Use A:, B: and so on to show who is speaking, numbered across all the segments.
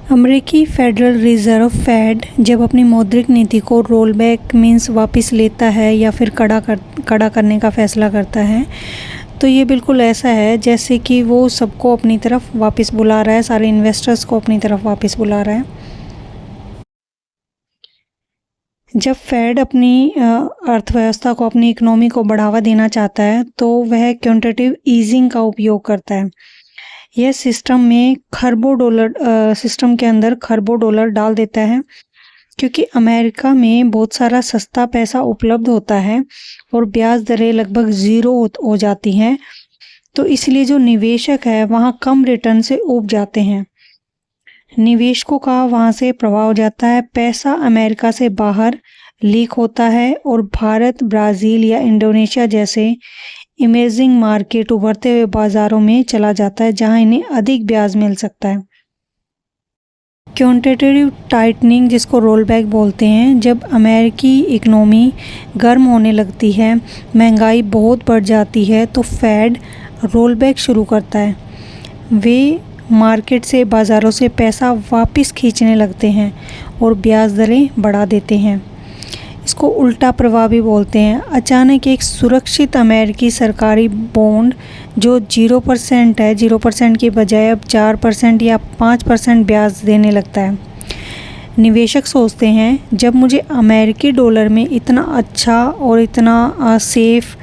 A: अमेरिकी federal reserve fade जब अपनी मौद्रिक नीति को रोलबैक मीन्स वापस लेता है या फिर कड़ा करने का फैसला करता है, तो ये बिल्कुल ऐसा है जैसे कि वो सबको अपनी तरफ वापस बुला रहा है, सारे इन्वेस्टर्स को अपनी तरफ वापस बुला रहा है। जब फेड अपनी अर्थव्यवस्था को, अपनी इकोनॉमी को बढ़ावा देना चाहता है तो वह क्वांटिटेटिव ईजिंग का उपयोग करता है। यह सिस्टम के अंदर खरबों डॉलर डाल देता है, क्योंकि अमेरिका में बहुत सारा सस्ता पैसा उपलब्ध होता है और ब्याज दरें लगभग ज़ीरो हो जाती हैं, तो इसलिए जो निवेशक है वहाँ कम रिटर्न से ऊब जाते हैं। निवेशकों का वहाँ से प्रभाव हो जाता है, पैसा अमेरिका से बाहर लीक होता है और भारत, ब्राज़ील या इंडोनेशिया जैसे इमर्जिंग मार्केट, उभरते हुए बाज़ारों में चला जाता है जहाँ इन्हें अधिक ब्याज मिल सकता है। क्वांटिटेटिव टाइटनिंग, जिसको रोलबैक बोलते हैं, जब अमेरिकी इकनॉमी गर्म होने लगती है, महंगाई बहुत बढ़ जाती है, तो फेड रोलबैक शुरू करता है। वे मार्केट से, बाज़ारों से पैसा वापस खींचने लगते हैं और ब्याज दरें बढ़ा देते हैं। इसको उल्टा प्रभाव भी बोलते हैं। अचानक एक सुरक्षित अमेरिकी सरकारी बॉन्ड जो 0% है, 0% की बजाय अब 4% या 5% ब्याज देने लगता है। निवेशक सोचते हैं, जब मुझे अमेरिकी डॉलर में इतना अच्छा और इतना सेफ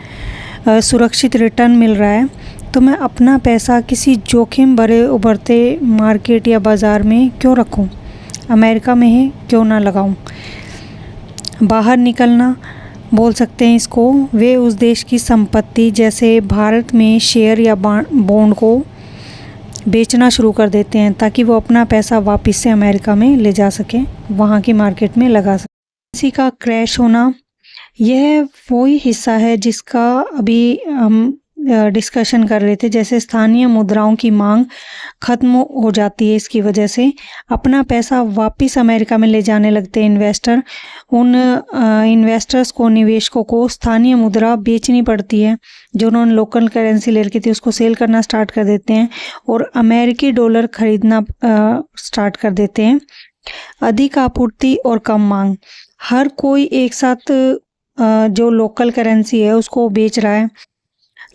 A: सुरक्षित रिटर्न मिल रहा है, तो मैं अपना पैसा किसी जोखिम भरे उभरते मार्केट या बाज़ार में क्यों रखूं? अमेरिका में ही क्यों ना लगाऊं? बाहर निकलना बोल सकते हैं इसको। वे उस देश की संपत्ति, जैसे भारत में शेयर या बॉन्ड को बेचना शुरू कर देते हैं ताकि वो अपना पैसा वापस से अमेरिका में ले जा सकें, वहाँ की मार्केट में लगा सकें। इसी का क्रैश होना, यह वही हिस्सा है जिसका अभी हम डिस्कशन कर रहे थे। जैसे स्थानीय मुद्राओं की मांग खत्म हो जाती है, इसकी वजह से अपना पैसा वापस अमेरिका में ले जाने लगते हैं इन्वेस्टर। उन इन्वेस्टर्स को, निवेशकों को स्थानीय मुद्रा बेचनी पड़ती है, जो उन्होंने लोकल करेंसी ले रखी थी उसको सेल करना स्टार्ट कर देते हैं और अमेरिकी डॉलर खरीदना स्टार्ट कर देते हैं। अधिक आपूर्ति और कम मांग, हर कोई एक साथ जो लोकल करेंसी है उसको बेच रहा है,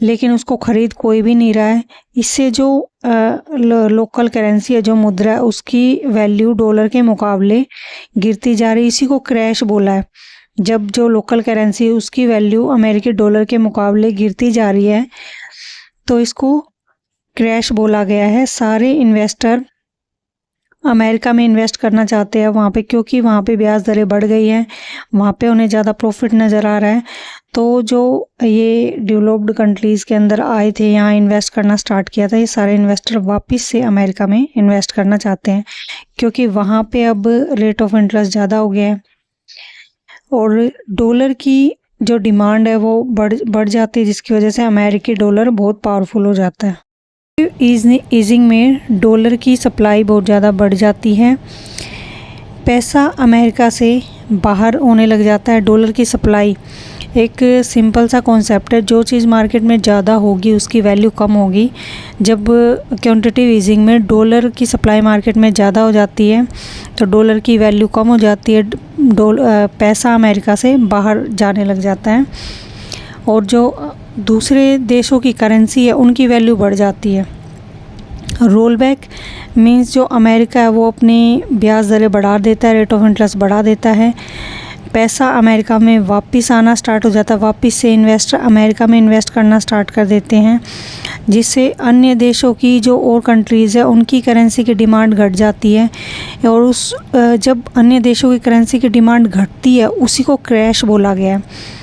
A: लेकिन उसको खरीद कोई भी नहीं रहा है। इससे जो लोकल करेंसी है, जो मुद्रा है, उसकी वैल्यू डॉलर के मुकाबले गिरती जा रही है। इसी को क्रैश बोला है। जब जो लोकल करेंसी है उसकी वैल्यू अमेरिकी डॉलर के मुकाबले गिरती जा रही है, तो इसको क्रैश बोला गया है। सारे इन्वेस्टर अमेरिका में इन्वेस्ट करना चाहते हैं वहाँ पे, क्योंकि वहाँ पे ब्याज दरें बढ़ गई हैं, वहाँ पे उन्हें ज़्यादा प्रॉफिट नज़र आ रहा है। तो जो ये डेवलप्ड कंट्रीज़ के अंदर आए थे, यहाँ इन्वेस्ट करना स्टार्ट किया था, ये सारे इन्वेस्टर वापस से अमेरिका में इन्वेस्ट करना चाहते हैं, क्योंकि वहाँ पे अब रेट ऑफ इंटरेस्ट ज़्यादा हो गया है और डॉलर की जो डिमांड है वो बढ़ जाती है, जिसकी वजह से अमेरिकी डॉलर बहुत पावरफुल हो जाता है। ईजिंग में डॉलर की सप्लाई बहुत ज़्यादा बढ़ जाती है, पैसा अमेरिका से बाहर होने लग जाता है। डॉलर की सप्लाई एक सिंपल सा कॉन्सेप्ट है, जो चीज़ मार्केट में ज़्यादा होगी उसकी वैल्यू कम होगी। जब क्वांटिटेटिव ईजिंग में डॉलर की सप्लाई मार्केट में ज़्यादा हो जाती है तो डॉलर की वैल्यू कम हो जाती है, पैसा अमेरिका से बाहर जाने लग जाता है और जो दूसरे देशों की करेंसी है उनकी वैल्यू बढ़ जाती है। रोलबैक मींस जो अमेरिका है वो अपनी ब्याज दरें बढ़ा देता है, रेट ऑफ इंटरेस्ट बढ़ा देता है, पैसा अमेरिका में वापस आना स्टार्ट हो जाता है, वापस से इन्वेस्टर अमेरिका में इन्वेस्ट करना स्टार्ट कर देते हैं, जिससे अन्य देशों की जो और कंट्रीज़ है उनकी करेंसी की डिमांड घट जाती है और जब अन्य देशों की करेंसी की डिमांड घटती है उसी को क्रैश बोला गया है।